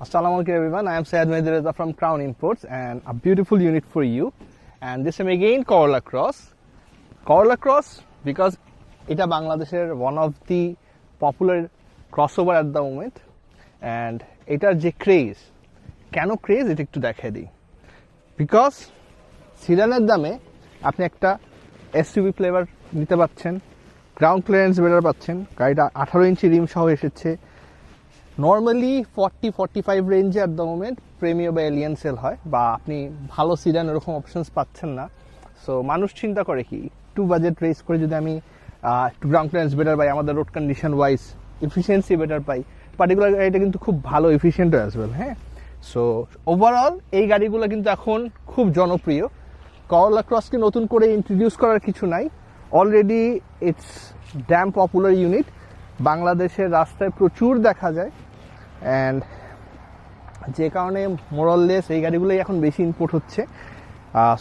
Assalamu alaikum everyone, I am Syed Mehdi from Crown Imports and a beautiful unit for you. And this time again Corolla Cross. Corolla Cross because it is Bangladesh's one of the popular crossover at the moment. And এটার যে craze, কেন craze এটা একটু দেখাই দিই। Because সিডানের দামে আপনি একটা এসইউভি ফ্লেভার নিতে পাচ্ছেন, গ্রাউন্ড ক্লিয়ারেন্স বেটার পাচ্ছেন, গাড়িটা 18 ইঞ্চি রিম সহ এসেছে। নর্মালি 40-45 রেঞ্জে অ্যাট দ্য মোমেন্ট প্রেমিও বা এলিয়ান সেল হয়, বা আপনি ভালো সিডান এরকম অপশনস পাচ্ছেন না। সো মানুষ চিন্তা করে কি একটু বাজেট রেস করে যদি আমি একটু গ্রাউন্ড ক্লিয়ারেন্স বেটার পাই, আমাদের road condition wise efficiency better পাই, পার্টিকুলার গাড়িটা কিন্তু খুব ভালো এফিসিয়েন্ট অ্যাজ ওয়েল। হ্যাঁ, সো ওভারঅল এই গাড়িগুলো কিন্তু এখন খুব জনপ্রিয়। করোলা ক্রসকে নতুন করে ইন্ট্রোডিউস করার কিছু নাই, already it's damn popular unit, বাংলাদেশের রাস্তায় প্রচুর দেখা যায়। অ্যান্ড যে কারণে মোরাললেস এই গাড়িগুলোই এখন বেশি ইম্পোর্ট হচ্ছে।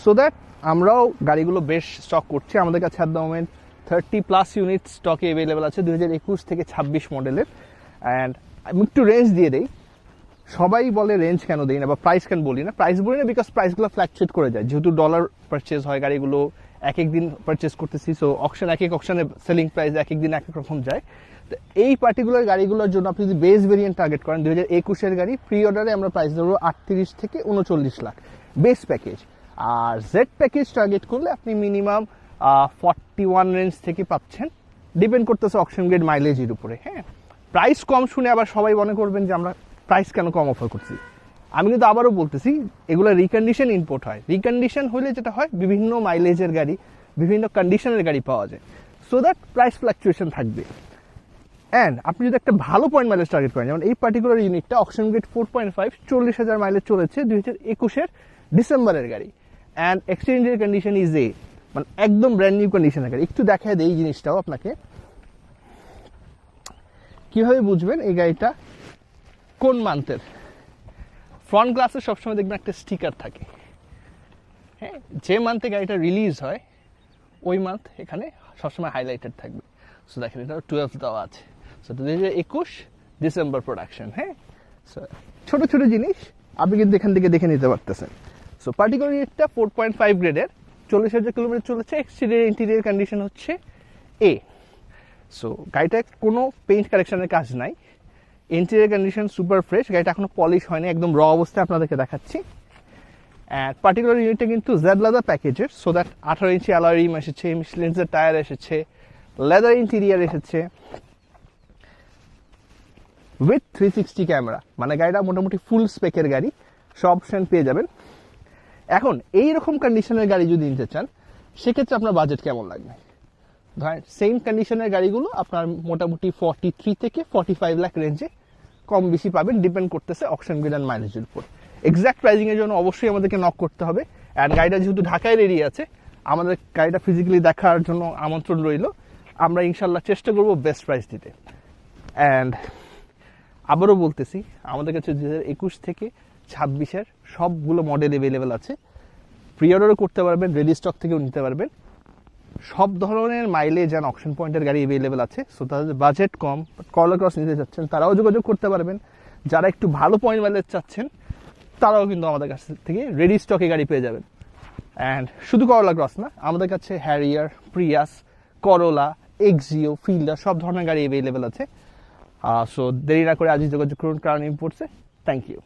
সো দ্যাট আমরাও গাড়িগুলো বেশ স্টক করছি। আমাদের কাছে অ্যাট দ্য মোমেন্ট 30+ ইউনিট স্টকে অ্যাভেলেবেল আছে 2021 থেকে 26 মডেলের। অ্যান্ড আমি একটু রেঞ্জ দিয়ে দেই। সবাই বলে রেঞ্জ কেন দিই না বা প্রাইস কেন বলি না, প্রাইস বলি না বিকজ প্রাইসগুলো ফ্ল্যাকচুয়েট করে যায়, যেহেতু ডলার পারচেজ হয় গাড়িগুলো, এক এক দিন পারচেজ করতেছি। সো অকশন এক এক অকশনে সেলিং প্রাইস এক এক দিন এক এক রকম যায়। তো এই পার্টিকুলার গাড়িগুলোর জন্য আপনি যদি বেস ভেরিয়েন্ট টার্গেট করেন 2021-এর গাড়ি, প্রি অর্ডারে আমরা প্রাইস দেবো 38 থেকে 39 লাখ বেস প্যাকেজ। আর জেড প্যাকেজ টার্গেট করলে আপনি মিনিমাম 41 রেঞ্জ থেকে পাচ্ছেন, ডিপেন্ড করতেছে অকশন গ্রেড মাইলেজের উপরে। হ্যাঁ, প্রাইস কম শুনে আবার সবাই মনে করবেন যে আমরা প্রাইস কেন কম অফার করছি। আমি কিন্তু আবারও বলতেছি, এগুলো রিকন্ডিশন ইম্পোর্ট হয়। রিকন্ডিশন হলে যেটা হয় বিভিন্ন মাইলেজের গাড়ি, বিভিন্ন কন্ডিশনের গাড়ি পাওয়া যায়, সো দ্যাট প্রাইস ফ্ল্যাকচুয়েশন থাকবে। অ্যান্ড আপনি যদি একটা ভালো পয়েন্ট মাইলেজ টার্গেট করেন, যেমন এই পার্টিকুলার ইউনিটটা অকশন গ্রেড 4.5 40,000 মাইলেজ চলেছে 2021-এর ডিসেম্বরের গাড়ি। অ্যান্ড এক্সচেঞ্জের কন্ডিশন ইজ মানে একদম ব্র্যান্ড নিউ কন্ডিশনের গাড়ি। একটু দেখায় দেয় এই জিনিসটাও আপনাকে, কিভাবে বুঝবেন এই গাড়িটা কোন মান্থের। ফ্রন্ট গ্লাসে সবসময় দেখবেন একটা স্টিকার থাকে। হ্যাঁ, যে মান্থে গাড়িটা রিলিজ হয় ওই মান্থ এখানে সবসময় হাইলাইটেড থাকবে। সো দেখেন এটা 12 দেওয়া আছে। So 2021 December production. হ্যাঁ, সো ছোট ছোট জিনিস আপনি কিন্তু এখান থেকে দেখে নিতে পারতেছেন। সো পার্টিকুলার ইউনিটটা 4.5 গ্রেডের, 40,000 কিলোমিটার চলেছে, এক্সটেরিয়র ইন্টেরিয়র কন্ডিশন হচ্ছে এ। সো গাড়িটা কোনো পেইন্ট কারেকশনের কাজ নাই, ইন্টেরিয়র কন্ডিশন সুপার ফ্রেশ, গাড়িটা এখনো পলিশ হয়নি, একদম র অবস্থায় আপনাদেরকে দেখাচ্ছি। অ্যান্ড পার্টিকুলার ইউনিটটা কিন্তু জেড লেদার প্যাকেজের, so that 18 inch alloy rim এসেছে, মিশলিনসের টায়ার এসেছে, লেদার ইন্টেরিয়র এসেছে উইথ 360 ক্যামেরা, মানে গাড়িটা মোটামুটি ফুল স্পেকের গাড়ি, সব অপশন পেয়ে যাবেন। এখন এইরকম কন্ডিশনের গাড়ি যদি নিতে চান সেক্ষেত্রে আপনার বাজেট কেমন লাগবে? ধরেন সেম কন্ডিশনের গাড়িগুলো আপনার মোটামুটি 43 থেকে 45 লাখ রেঞ্জে কম বেশি পাবেন, ডিপেন্ড করতেছে অকশন গ্রেড অ্যান্ড মাইলেজের উপর। এক্সাক্ট প্রাইজিংয়ের জন্য অবশ্যই আমাদেরকে নক করতে হবে। অ্যান্ড গাড়িটা যেহেতু ঢাকায় এরিয়া আছে, আমাদের গাড়িটা ফিজিক্যালি দেখার জন্য আমন্ত্রণ রইল। আমরা ইনশাল্লাহ চেষ্টা করব বেস্ট প্রাইস দিতে। অ্যান্ড আবারও বলতেছি, আমাদের কাছে 2021 থেকে 26-এর সবগুলো মডেল অ্যাভেলেবেল আছে, প্রি অর্ডারও করতে পারবেন, রেডি স্টক থেকেও নিতে পারবেন। সব ধরনের মাইলেজ অ্যান্ড অকশন পয়েন্টের গাড়ি অ্যাভেলেবেল আছে। সো তাদের বাজেট কম, করোলা ক্রস নিতে চাচ্ছেন তারাও যোগাযোগ করতে পারবেন। যারা একটু ভালো পয়েন্ট মাইলেজ চাচ্ছেন তারাও কিন্তু আমাদের কাছ থেকে রেডি স্টকে গাড়ি পেয়ে যাবেন। অ্যান্ড শুধু করোলা ক্রস না, আমাদের কাছে হ্যারিয়ার, প্রিয়াস, করোলা, এক্সিও, ফিল্ডার সব ধরনের গাড়ি অ্যাভেলেবেল আছে। সো দেরি না করে আজই যোগাযোগ করুন ক্রাউন ইম্পোর্টসে। Thank you.